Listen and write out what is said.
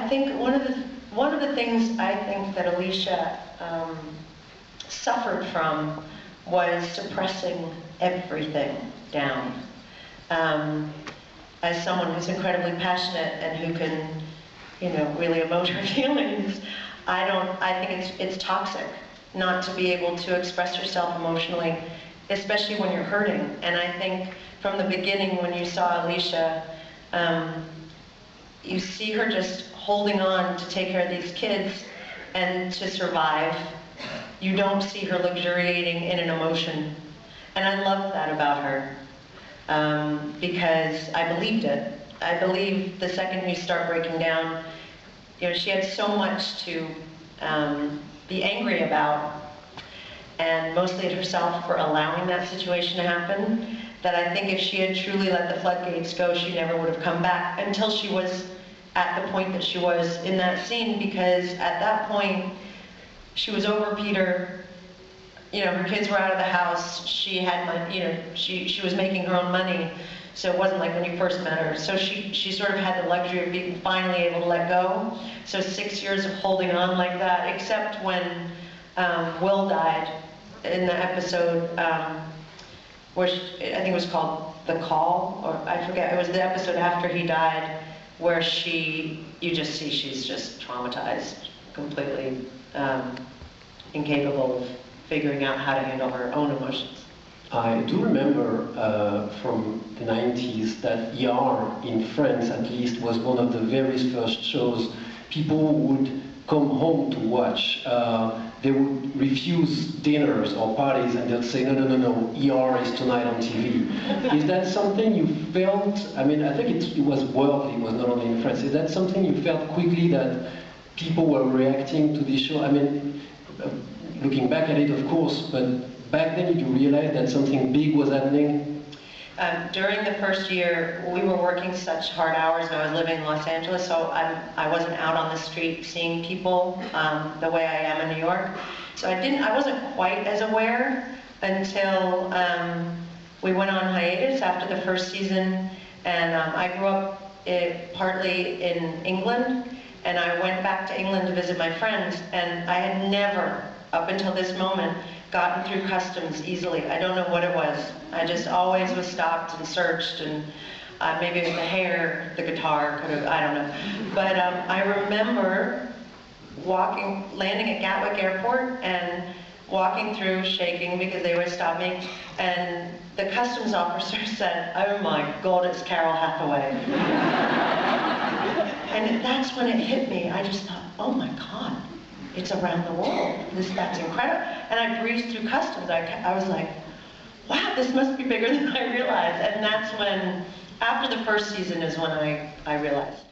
I think one of the things I think that Alicia suffered from was suppressing everything down. As someone who's incredibly passionate and who can, really emote her feelings, I think it's toxic not to be able to express yourself emotionally, especially when you're hurting. And I think from the beginning, when you saw Alicia, you see her just holding on to take care of these kids and to survive. You don't see her luxuriating in an emotion. And I love that about her, because I believed it. I believe the second you start breaking down, she had so much to be angry about, and mostly at herself for allowing that situation to happen, that I think if she had truly let the floodgates go, she never would have come back until she was at the point that she was in that scene, because at that point, she was over Peter, her kids were out of the house, she had money, she was making her own money, so it wasn't like when you first met her. So she sort of had the luxury of being finally able to let go. So 6 years of holding on like that, except when Will died in the episode, which I think it was called The Call, or I forget, it was the episode after he died, where you just see she's just traumatized, completely incapable of figuring out how to handle her own emotions. I do remember from the 90s that ER in France, at least, was one of the very first shows people would come home to watch. They would refuse dinners or parties and they'd say, no, ER is tonight on TV. Is that something you felt? I mean, I think it was worldly, it was not only in France. Is that something you felt quickly that people were reacting to this show? I mean, looking back at it, of course, but back then, did you realize that something big was happening? During the first year, we were working such hard hours, and I was living in Los Angeles, so I wasn't out on the street seeing people the way I am in New York. So I wasn't quite as aware until we went on hiatus after the first season, and I grew up partly in England, and I went back to England to visit my friends, and I had never, up until this moment, gotten through customs easily. I don't know what it was. I just always was stopped and searched, and maybe it was the hair, the guitar, I don't know. But I remember landing at Gatwick Airport and walking through shaking because they would stop me, and the customs officer said, "Oh my God, it's Carol Hathaway." And that's when it hit me. I just thought, oh my God. It's around the world. That's incredible. And I breezed through customs. I was like, wow, this must be bigger than I realized. And that's when, after the first season is when I realized.